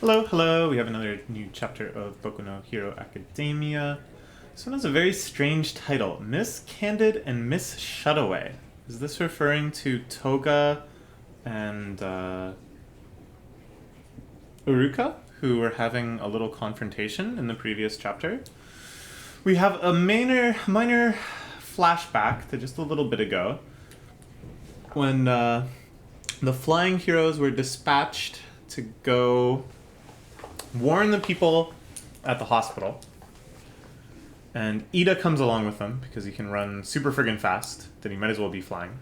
Hello, hello. We have another new chapter of Boku no Hero Academia. This one has a very strange title, Miss Candid and Miss Shutaway. Is this referring to Toga and Uruka, who were having a little confrontation in the previous chapter? We have a minor flashback to just a little bit ago when the flying heroes were dispatched to go warn the people at the hospital. And Ida comes along with them because he can run super friggin' fast, then he might as well be flying.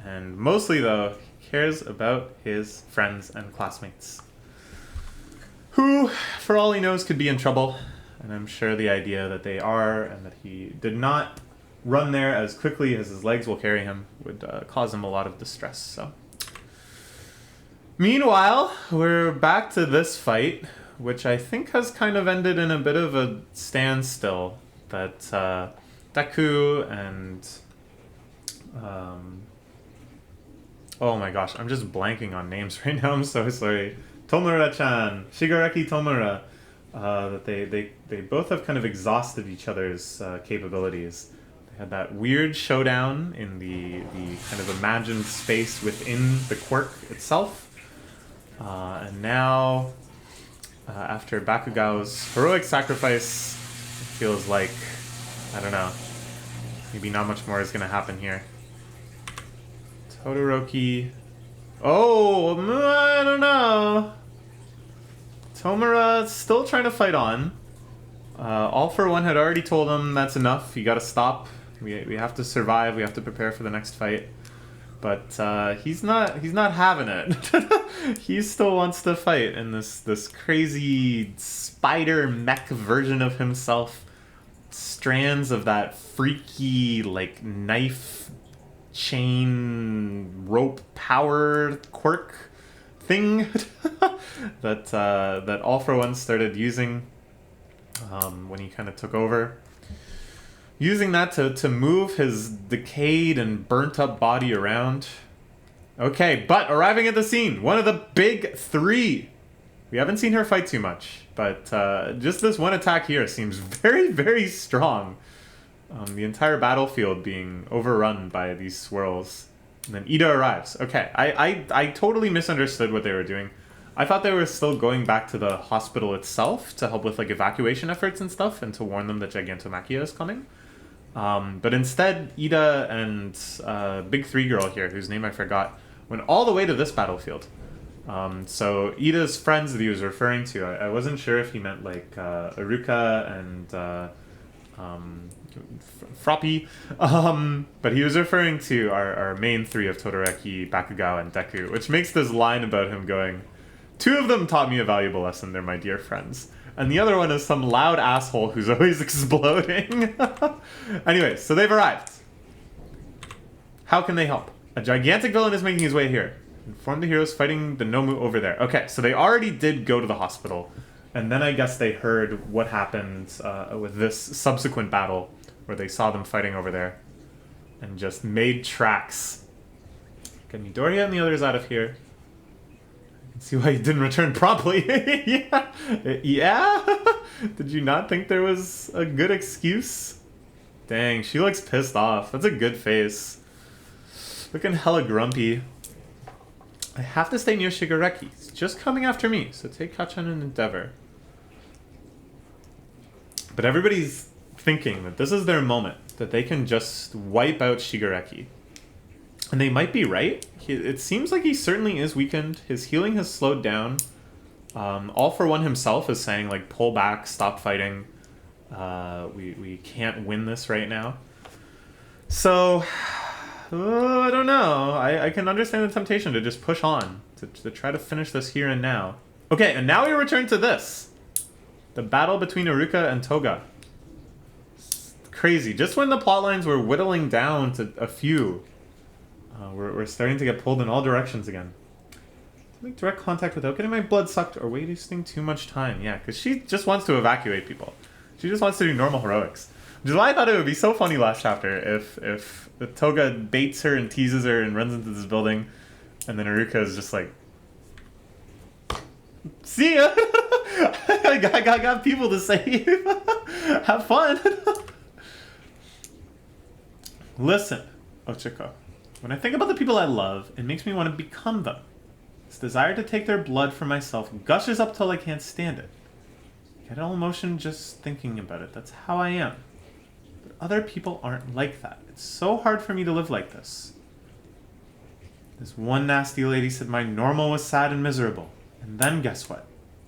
And mostly, though, he cares about his friends and classmates, who, for all he knows, could be in trouble. And I'm sure the idea that they are and that he did not run there as quickly as his legs will carry him would cause him a lot of distress. So, meanwhile, we're back to this fight, which I think has kind of ended in a bit of a standstill. That Deku and oh my gosh, I'm just blanking on names right now. I'm so sorry. Tomura-chan, Shigaraki Tomura. That they both have kind of exhausted each other's capabilities. They had that weird showdown in the kind of imagined space within the quirk itself, and now. After Bakugao's heroic sacrifice, it feels like, I don't know, maybe not much more is going to happen here. Todoroki... Oh, I don't know. Tomura still trying to fight on. All for One had already told him that's enough, you gotta stop. We have to survive, we have to prepare for the next fight. But he's not having it. He still wants to fight in this crazy spider mech version of himself. Strands of that freaky like knife chain rope power quirk thing that All for One started using when he kind of took over. Using that to move his decayed and burnt up body around. Okay, but arriving at the scene, one of the big three. We haven't seen her fight too much, but just this one attack here seems very, very strong. The entire battlefield being overrun by these swirls. And then Ida arrives. Okay, I totally misunderstood what they were doing. I thought they were still going back to the hospital itself to help with like evacuation efforts and stuff and to warn them that Gigantomachia is coming. But instead, Ida and Big Three Girl here, whose name I forgot, went all the way to this battlefield. So Ida's friends that he was referring to, I wasn't sure if he meant like Iruka and Froppy, but he was referring to our main three of Todoroki, Bakugao, and Deku, which makes this line about him going, "Two of them taught me a valuable lesson, they're my dear friends. And the other one is some loud asshole who's always exploding." Anyway, so they've arrived. How can they help? A gigantic villain is making his way here. Inform the heroes fighting the Nomu over there. Okay, so they already did go to the hospital. And then I guess they heard what happened with this subsequent battle where they saw them fighting over there. And just made tracks. Get Midoriya and the others out of here. See why you didn't return promptly. Yeah? Yeah? Did you not think there was a good excuse? Dang, she looks pissed off. That's a good face. Looking hella grumpy. I have to stay near Shigaraki. He's just coming after me, so take Kachan and Endeavor. But everybody's thinking that this is their moment, that they can just wipe out Shigaraki. And they might be right. It seems like he certainly is weakened. His healing has slowed down. All for One himself is saying, like, pull back, stop fighting. We can't win this right now. So, I don't know. I can understand the temptation to just push on, to try to finish this here and now. Okay, and now we return to this. The battle between Iruka and Toga. It's crazy. Just when the plot lines were whittling down to a few... we're starting to get pulled in all directions again. To make direct contact without getting my blood sucked or wasting too much time. Yeah, because she just wants to evacuate people. She just wants to do normal heroics. Which is why I thought it would be so funny last chapter if the Toga baits her and teases her and runs into this building, and then Iruka is just like, See ya! I got people to save. Have fun. Listen, Ochiko. When I think about the people I love, it makes me want to become them. This desire to take their blood for myself gushes up till I can't stand it. I get all emotion just thinking about it. That's how I am. But other people aren't like that. It's so hard for me to live like this. This one nasty lady said my normal was sad and miserable. And then guess what?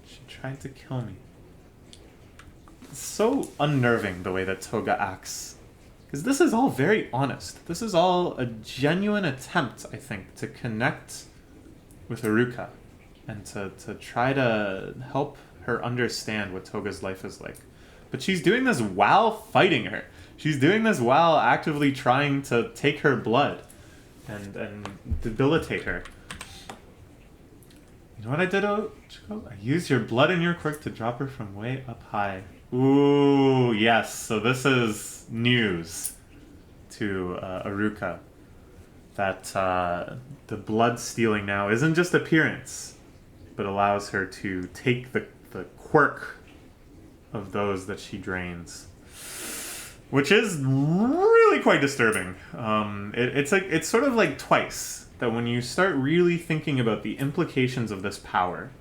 She tried to kill me. It's so unnerving the way that Toga acts. Because this is all very honest. This is all a genuine attempt, I think, to connect with Iruka. And to try to help her understand what Toga's life is like. But she's doing this while fighting her. She's doing this while actively trying to take her blood and debilitate her. You know what I did, Ochiko? I used your blood and your quirk to drop her from way up high. Ooh, yes. So this is news to Iruka. That the blood stealing now isn't just appearance, but allows her to take the quirk of those that she drains. Which is really quite disturbing. It's sort of like twice that when you start really thinking about the implications of this power,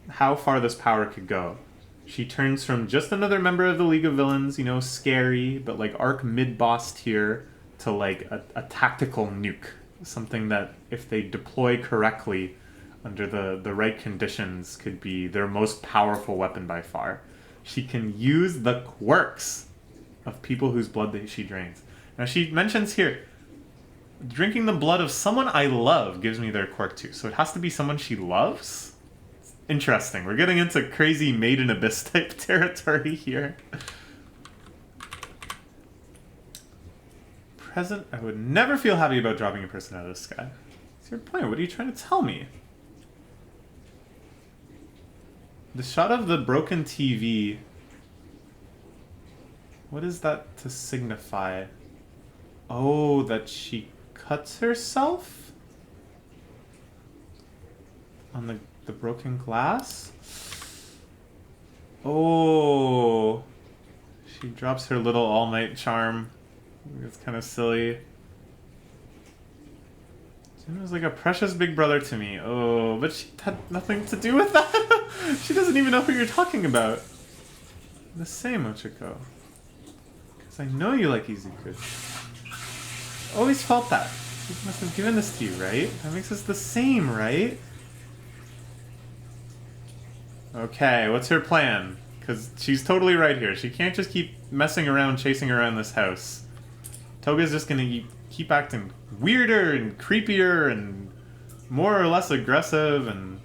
how far this power could go, she turns from just another member of the League of Villains, you know, scary, but like arc mid-boss tier, to like a tactical nuke. Something that, if they deploy correctly under the right conditions, could be their most powerful weapon by far. She can use the quirks of people whose blood she drains. Now she mentions here, drinking the blood of someone I love gives me their quirk too. So it has to be someone she loves? It's interesting. We're getting into crazy Made in Abyss type territory here. Present, I would never feel happy about dropping a person out of the sky. What's your point? What are you trying to tell me? The shot of the broken TV... What is that to signify? Oh, that she cuts herself? On the broken glass? Oh. She drops her little all-night charm. It's kind of silly. Jim was like a precious big brother to me. Oh, but she had nothing to do with that. She doesn't even know who you're talking about. The same, Ochiko. I know you like easy goods. Always felt that. She must have given this to you, right? That makes us the same, right? Okay, what's her plan? Because she's totally right here. She can't just keep messing around, chasing around this house. Toga's just gonna keep acting weirder and creepier and more or less aggressive and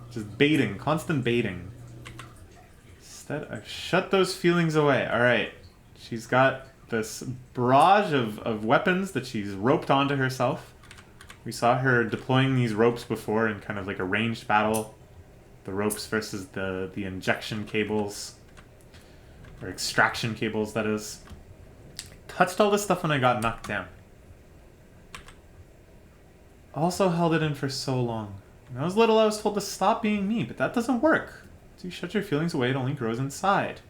just baiting, constant baiting. Instead, I've shut those feelings away. Alright. She's got this barrage of weapons that she's roped onto herself. We saw her deploying these ropes before in kind of like a ranged battle. The ropes versus the injection cables. Or extraction cables, that is. I touched all this stuff when I got knocked down. Also held it in for so long. When I was little, I was told to stop being me, but that doesn't work. Once you shut your feelings away, it only grows inside.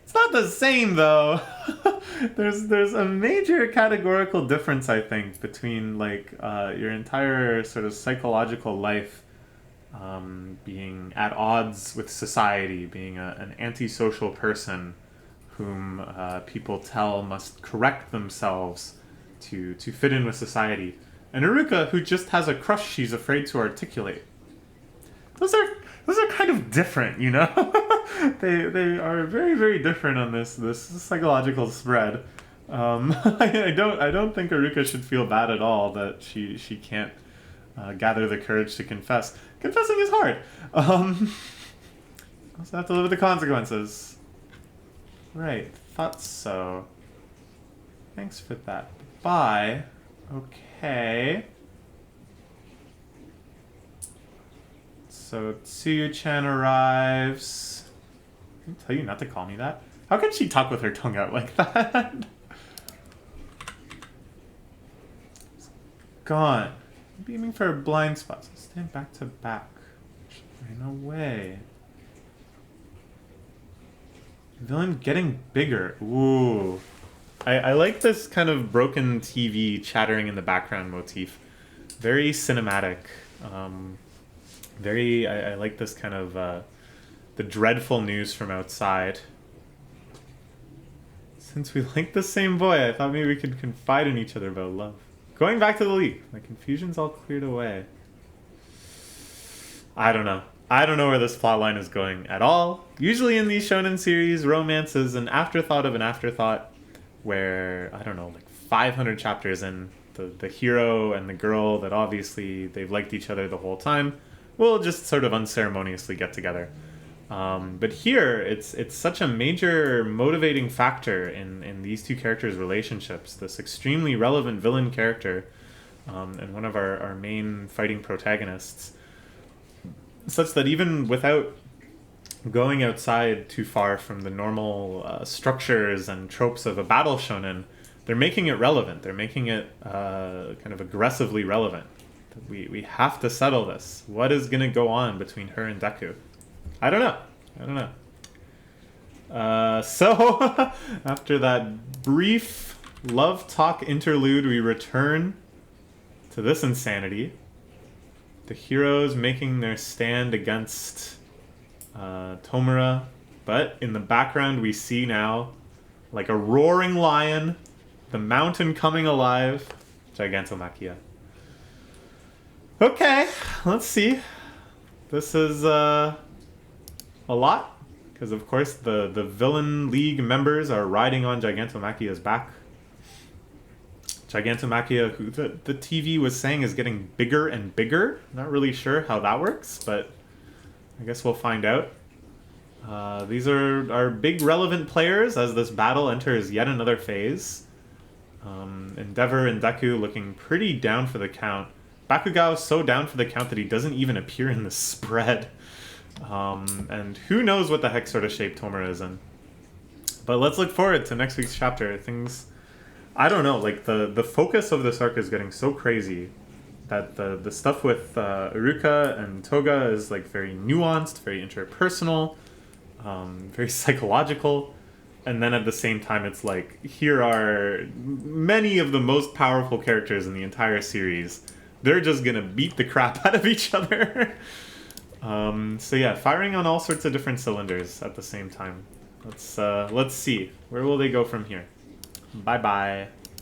It's not the same, though. There's a major categorical difference, I think, between like your entire sort of psychological life being at odds with society, being an antisocial person whom people tell must correct themselves to fit in with society, and Iruka, who just has a crush she's afraid to articulate. Those are kind of different, you know? they are very, very different on this psychological spread. I don't think Iruka should feel bad at all that she can't gather the courage to confess. Confessing is hard. Also have to live with the consequences. Right, thought so. Thanks for that. Bye. Okay. So Tsuyu-chan arrives. Can I tell you not to call me that? How can she talk with her tongue out like that? Gone. I'm beaming for a blind spot, so stand back to back. No way. Villain getting bigger. Ooh. I like this kind of broken TV chattering in the background motif. Very cinematic. I like this kind of the dreadful news from outside. Since we like the same boy, I thought maybe we could confide in each other about love. Going back to the leak. My confusion's all cleared away. I don't know. I don't know where this plotline is going at all. Usually in these shonen series, romance is an afterthought of an afterthought where, I don't know, like 500 chapters in, the hero and the girl that obviously they've liked each other the whole time will just sort of unceremoniously get together. But here, it's such a major motivating factor in these two characters' relationships. This extremely relevant villain character and one of our main fighting protagonists, such that even without going outside too far from the normal structures and tropes of a battle shonen, they're making it relevant. They're making it kind of aggressively relevant. We have to settle this. What is going to go on between her and Deku? I don't know. So, after that brief love talk interlude, we return to this insanity. The heroes making their stand against Tomura, but in the background we see now, like a roaring lion, the mountain coming alive, Gigantomachia. Okay, let's see. This is a lot, because of course the villain league members are riding on Gigantomachia's back. Gigantomachia, who the TV was saying is getting bigger and bigger. Not really sure how that works, but I guess we'll find out. These are our big relevant players as this battle enters yet another phase. Endeavor and Deku looking pretty down for the count. Bakugao is so down for the count that he doesn't even appear in the spread. And who knows what the heck sort of shape Tomura is in. But let's look forward to next week's chapter. Things, I don't know, like the focus of this arc is getting so crazy that the stuff with Iruka and Toga is like very nuanced, very interpersonal, very psychological. And then at the same time, it's like, here are many of the most powerful characters in the entire series. They're just gonna beat the crap out of each other. So yeah, firing on all sorts of different cylinders at the same time. Let's see. Where will they go from here? Bye-bye.